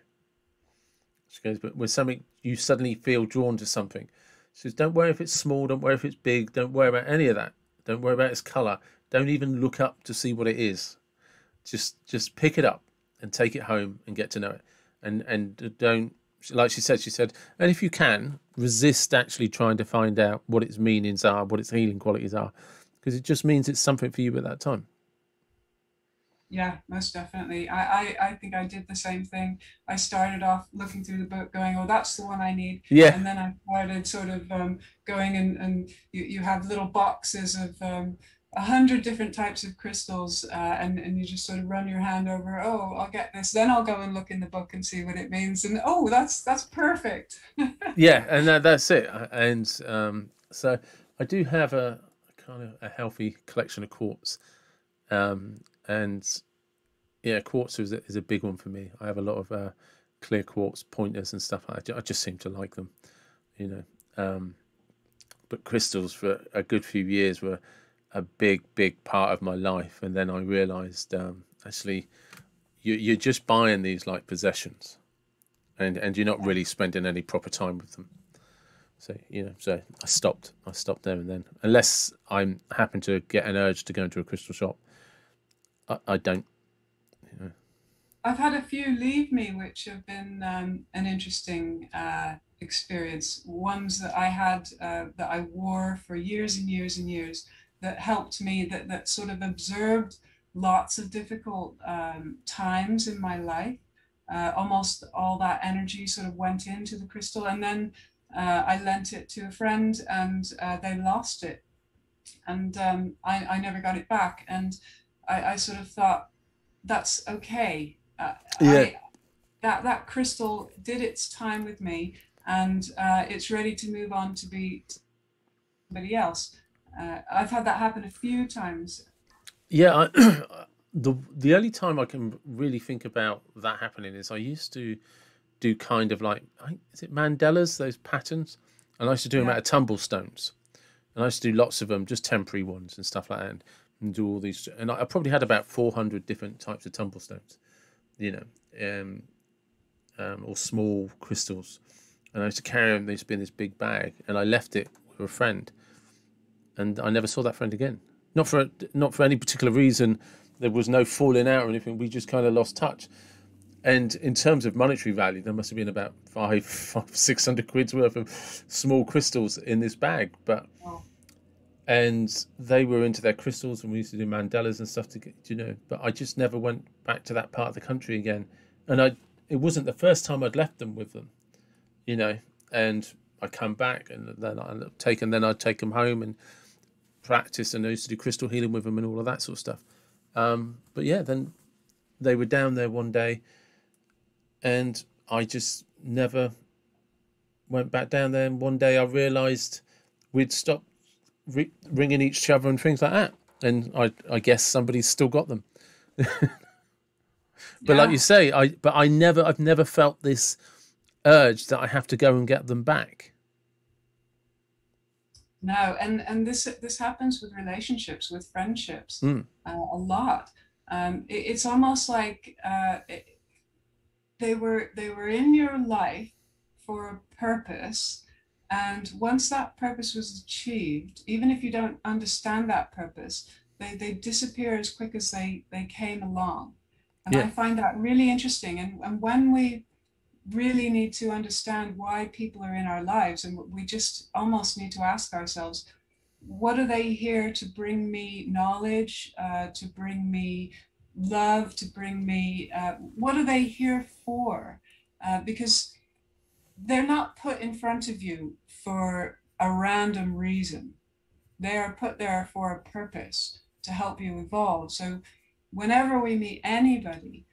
She goes, but when something you suddenly feel drawn to something, she says, don't worry if it's small, don't worry if it's big, don't worry about any of that. Don't worry about its colour. Don't even look up to see what it is. Just pick it up and take it home and get to know it. And don't, like she said, and if you can, resist actually trying to find out what its meanings are, what its healing qualities are, because it just means it's something for you at that time. Yeah, most definitely. I think I did the same thing. I started off looking through the book going, oh, that's the one I need. Yeah, And then I started sort of going and you have little boxes of 100 different types of crystals and you just sort of run your hand over, oh, I'll get this. Then I'll go and look in the book and see what it means. And oh, that's perfect. yeah, and that's it. And so I do have a kind of a healthy collection of quartz. And yeah, quartz is a big one for me. I have a lot of clear quartz pointers and stuff like that. I just seem to like them, you know. But crystals for a good few years were a big part of my life. And then I realised actually you're just buying these like possessions, and you're not really spending any proper time with them. So so I stopped there and then, unless I'm happen to get an urge to go into a crystal shop. I don't. I've had a few leave me, which have been an interesting experience. Ones that I had that I wore for years and years and years that helped me, that sort of observed lots of difficult times in my life. Almost all that energy sort of went into the crystal, and then I lent it to a friend, and they lost it, and I never got it back, and I sort of thought that's okay. Yeah, I that crystal did its time with me, and it's ready to move on to be somebody else. I've had that happen a few times. yeah. The only time I can really think about that happening is I used to do kind of like, is it mandalas, those patterns, and I used to do them Yeah, out of tumble stones. And I used to do lots of them, just temporary ones and stuff like that, and do all these. And I probably had about 400 different types of tumble stones, you know, or small crystals. And I used to carry them. They used to be in this big bag, and I left it with a friend, and I never saw that friend again. Not for any particular reason. There was no falling out or anything. We just kind of lost touch. And in terms of monetary value, there must have been about 600 quid's worth of small crystals in this bag. And they were into their crystals, and we used to do mandalas and stuff to get, you know. But I just never went back to that part of the country again. And it wasn't the first time I'd left them with them, you know. And I come back, and then I'd take them home and practice, and I used to do crystal healing with them and all of that sort of stuff. But yeah, then they were down there one day, and I just never went back down there. And one day I realised we'd stopped ringing each other and things like that. And I guess somebody's still got them. But like you say, I've never felt this urge that I have to go and get them back. No, and this happens with relationships, with friendships, a lot. It's almost like they were in your life for a purpose, and once that purpose was achieved, even if you don't understand that purpose, they disappear as quick as they came along. And I find that really interesting. And when we really need to understand why people are in our lives, and we just almost need to ask ourselves, what are they here to bring me knowledge, to bring me love, to bring me, what are they here for? Because they're not put in front of you for a random reason. They are put there for a purpose, to help you evolve. So whenever we meet anybody,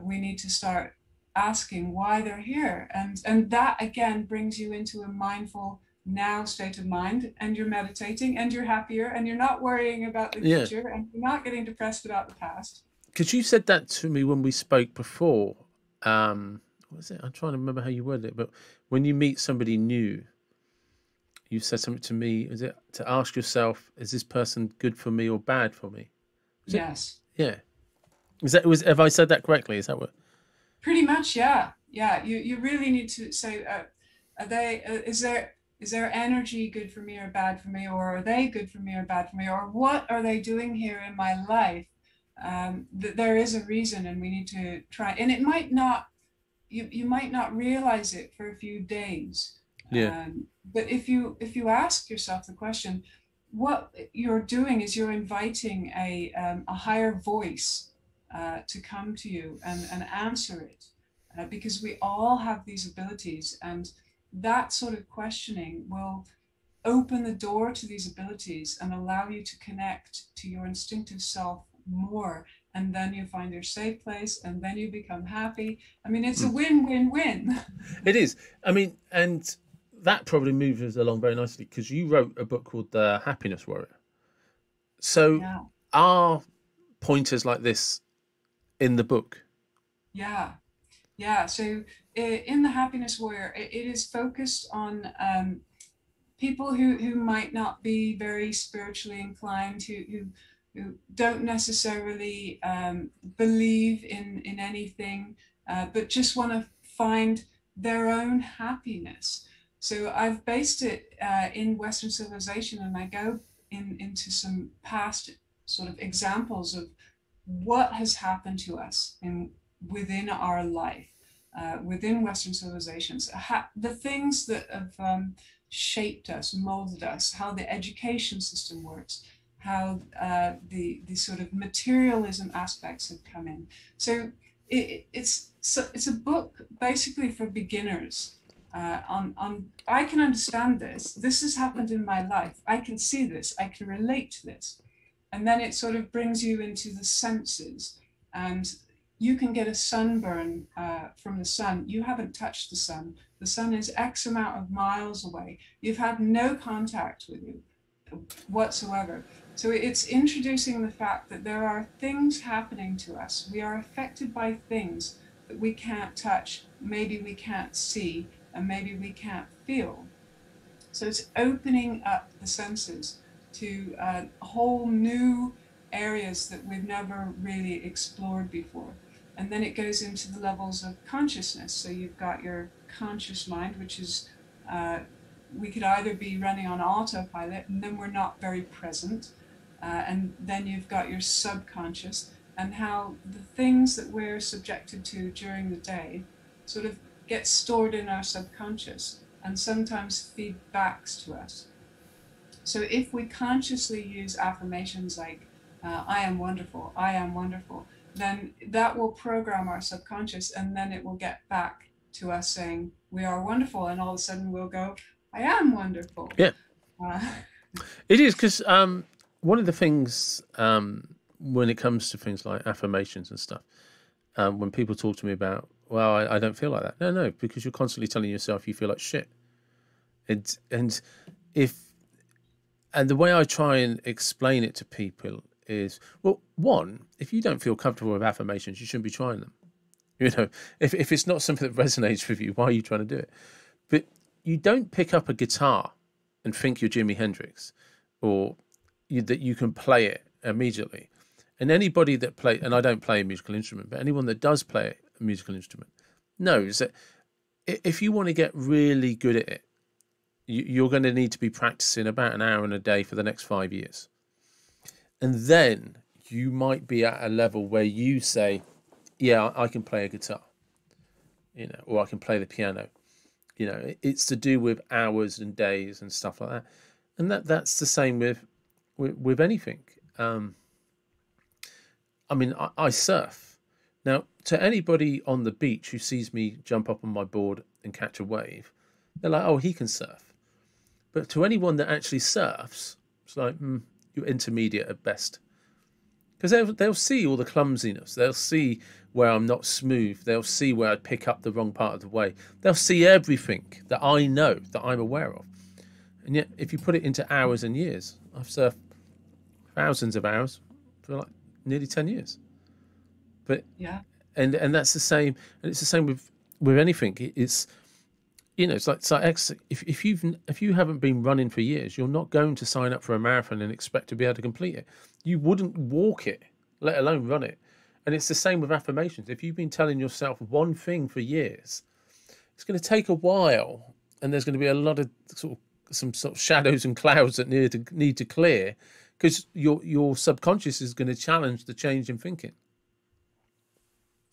we need to start asking why they're here. And that again brings you into a mindful now state of mind, and you're meditating, and you're happier, and you're not worrying about the future, and you're not getting depressed about the past. Because you said that to me when we spoke before. What was it? I'm trying to remember how you worded it, but when you meet somebody new, you said something to me. Is it to ask yourself, is this person good for me or bad for me? Yes. Yeah. Have I said that correctly? Is that what? Pretty much, yeah. Yeah. You really need to say, is their energy good for me or bad for me, or are they good for me or bad for me, or what are they doing here in my life? There is a reason, and we need to try. And it might not, you might not realize it for a few days. But if you ask yourself the question, what you're doing is you're inviting a higher voice to come to you and answer it, because we all have these abilities, and that sort of questioning will open the door to these abilities and allow you to connect to your instinctive self more. And then you find your safe place, and then you become happy. I mean, it's a win-win-win. It is. I mean, and that probably moves us along very nicely, because you wrote a book called The Happiness Warrior. So are pointers like this in the book? Yeah. So in The Happiness Warrior, it is focused on people who might not be very spiritually inclined, who don't necessarily believe in anything, but just want to find their own happiness. So I've based it in Western civilization, and I go into some past sort of examples of what has happened to us within our life, within Western civilizations, the things that have shaped us, molded us, how the education system works, how the sort of materialism aspects have come in. So it's a book basically for beginners. I can understand this. This has happened in my life. I can see this. I can relate to this. And then it sort of brings you into the senses, and you can get a sunburn from the sun. You haven't touched the sun. The sun is X amount of miles away. You've had no contact with you whatsoever. So it's introducing the fact that there are things happening to us. We are affected by things that we can't touch, maybe we can't see, and maybe we can't feel. So it's opening up the senses to whole new areas that we've never really explored before. And then it goes into the levels of consciousness. So you've got your conscious mind, which is, we could either be running on autopilot and then we're not very present. And then you've got your subconscious, and how the things that we're subjected to during the day sort of get stored in our subconscious and sometimes feed back to us. So if we consciously use affirmations like, I am wonderful, then that will program our subconscious, and then it will get back to us saying, we are wonderful. And all of a sudden we'll go, I am wonderful. Yeah. Uh, It is, because one of the things when it comes to things like affirmations and stuff, when people talk to me about, well, I don't feel like that. No, because you're constantly telling yourself you feel like shit. And the way I try and explain it to people is, well, one, if you don't feel comfortable with affirmations, you shouldn't be trying them. You know, if it's not something that resonates with you, why are you trying to do it? But you don't pick up a guitar and think you're Jimi Hendrix, or that you can play it immediately. And anybody that plays, and I don't play a musical instrument, but anyone that does play a musical instrument knows that if you want to get really good at it, you're going to need to be practicing about an hour a day for the next 5 years. And then you might be at a level where you say, yeah, I can play a guitar, you know, or I can play the piano. You know, it's to do with hours and days and stuff like that. And that's the same with anything. I mean, I surf. Now, to anybody on the beach who sees me jump up on my board and catch a wave, they're like, oh, he can surf. But to anyone that actually surfs, it's like, you're intermediate at best. Because they'll see all the clumsiness. They'll see where I'm not smooth. They'll see where I pick up the wrong part of the wave. They'll see everything that I know, that I'm aware of. And yet, if you put it into hours and years, I've surfed thousands of hours for like nearly 10 years. But yeah. And that's the same. And it's the same with anything. It's, you know, it's like if you haven't been running for years, you're not going to sign up for a marathon and expect to be able to complete it. You wouldn't walk it, let alone run it. And it's the same with affirmations. If you've been telling yourself one thing for years, it's going to take a while, and there's going to be a lot of some sort of shadows and clouds that need to clear, because your subconscious is going to challenge the change in thinking.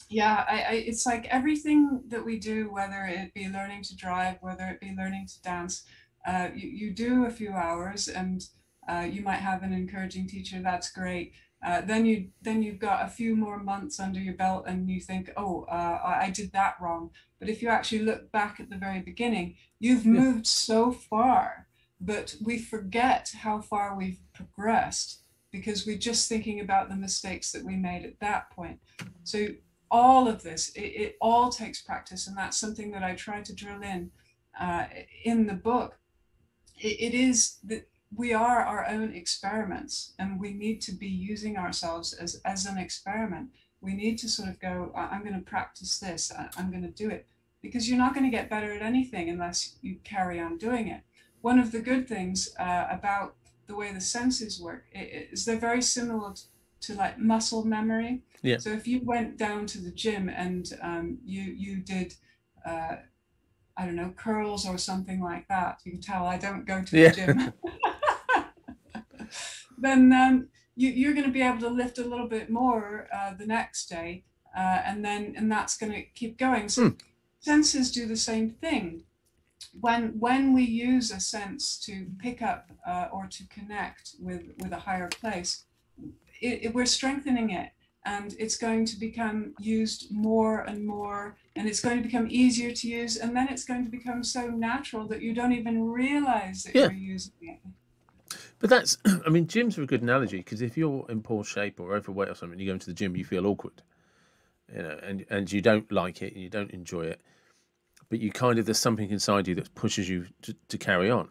Yeah, it's like everything that we do, whether it be learning to drive, whether it be learning to dance, you do a few hours, and you might have an encouraging teacher. That's great. Then you've got a few more months under your belt, and you think, oh, I did that wrong. But if you actually look back at the very beginning, you've moved so far, but we forget how far we've progressed because we're just thinking about the mistakes that we made at that point. So all of this, it all takes practice, and that's something that I try to drill in the book. It is that we are our own experiments, and we need to be using ourselves as an experiment. We need to sort of go, I'm going to practice this, I'm going to do it, because you're not going to get better at anything unless you carry on doing it. One of the good things about the way the senses work is they're very similar to like muscle memory. Yeah. So if you went down to the gym and you did, I don't know, curls or something like that, you can tell I don't go to the gym. Then you're going to be able to lift a little bit more the next day, and that's going to keep going. So senses do the same thing. When we use a sense to pick up or to connect with a higher place, we're strengthening it, and it's going to become used more and more, and it's going to become easier to use, and then it's going to become so natural that you don't even realize that you're using it. But that's, I mean, gyms are a good analogy, because if you're in poor shape or overweight or something, you go into the gym, you feel awkward, you know, and you don't like it and you don't enjoy it, but you kind of, there's something inside you that pushes you to carry on.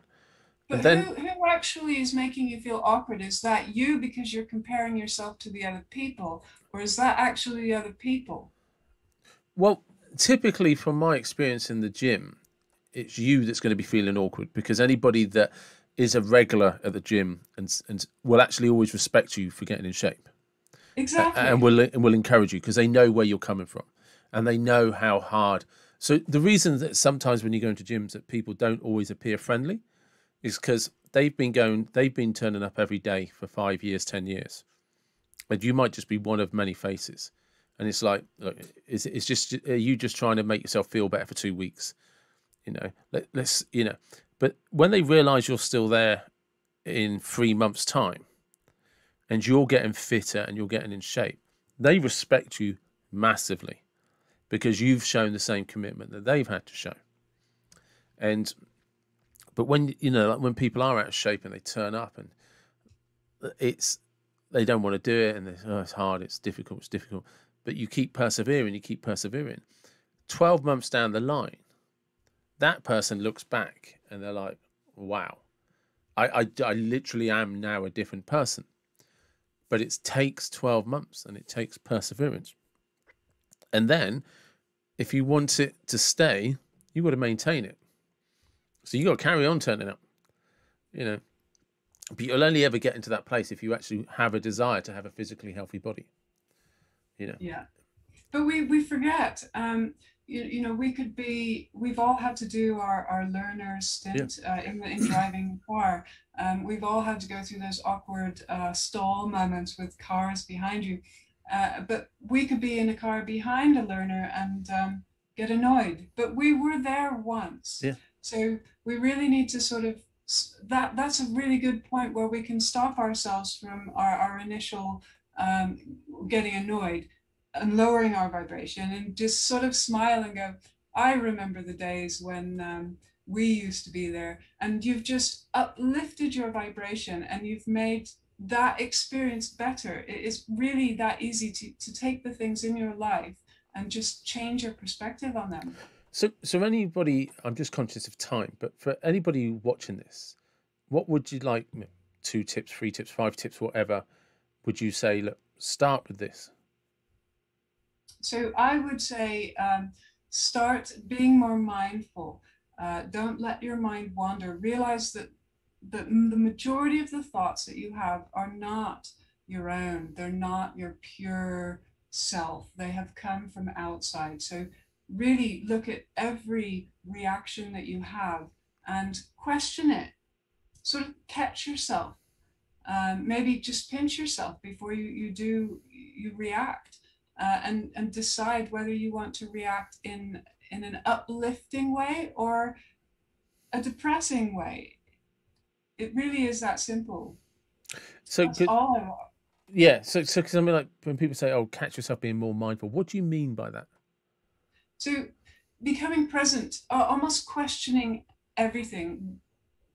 But then, who actually is making you feel awkward? Is that you because you're comparing yourself to the other people, or is that actually the other people? Well, typically from my experience in the gym, it's you that's going to be feeling awkward, because anybody that is a regular at the gym and will actually always respect you for getting in shape, and Exactly. will encourage you because they know where you're coming from, and they know how hard. So the reason that sometimes when you go into gyms that people don't always appear friendly is because they've been turning up every day for 5 years, 10 years, and you might just be one of many faces. And it's like, look, it's just, are you just trying to make yourself feel better for 2 weeks? Let's, but when they realize you're still there in 3 months' time, and you're getting fitter and you're getting in shape, they respect you massively because you've shown the same commitment that they've had to show. And but when like when people are out of shape and they turn up and they don't want to do it, and it's hard, it's difficult, but you keep persevering, 12 months down the line, that person looks back and they're like, wow, I literally am now a different person. But it takes 12 months and it takes perseverance. And then if you want it to stay, you've got to maintain it. So you got to carry on turning up, but you'll only ever get into that place if you actually have a desire to have a physically healthy body. Yeah. But we forget, we've all had to do our learner stint in driving a car. We've all had to go through those awkward stall moments with cars behind you. But we could be in a car behind a learner and get annoyed. But we were there once. Yeah. So we really need to sort of, that's a really good point where we can stop ourselves from our initial getting annoyed and lowering our vibration and just sort of smile and go, I remember the days when we used to be there, and you've just uplifted your vibration and you've made that experience better. It is really that easy to take the things in your life and just change your perspective on them. So anybody, I'm just conscious of time, but for anybody watching this, what would you like, 2 tips, 3 tips, 5 tips, whatever, would you say, look, start with this? So I would say start being more mindful. Don't let your mind wander. Realize that the majority of the thoughts that you have are not your own. They're not your pure self. They have come from outside. So really look at every reaction that you have and question it. Sort of catch yourself. Maybe just pinch yourself before you react, and decide whether you want to react in an uplifting way or a depressing way. It really is that simple. So That's all I want. yeah, so because I mean, like when people say, "Oh, catch yourself being more mindful," what do you mean by that? So becoming present, almost questioning everything.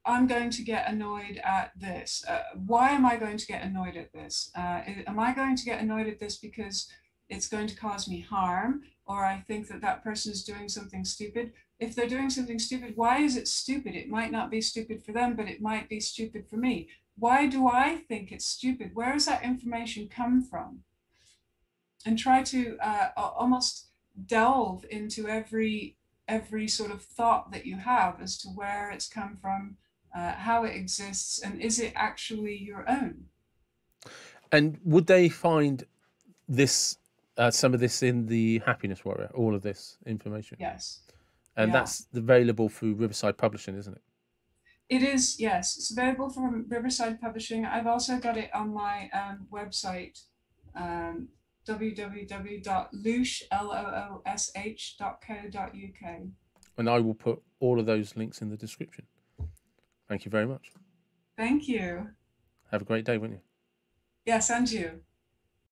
I'm going to get annoyed at this. Why am I going to get annoyed at this? Am I going to get annoyed at this because it's going to cause me harm, or I think that that person is doing something stupid? If they're doing something stupid, why is it stupid? It might not be stupid for them, but it might be stupid for me. Why do I think it's stupid? Where does that information come from? And try to almost delve into every sort of thought that you have as to where it's come from, how it exists, and is it actually your own? And would they find this, some of this in the Happiness Warrior, all of this information? Yes. And Yeah. that's available through Riverside Publishing, isn't it? It is, yes. It's available from Riverside Publishing. I've also got it on my website, www.loosh.co.uk. And I will put all of those links in the description. Thank you very much. Thank you. Have a great day, won't you? Yes, and you.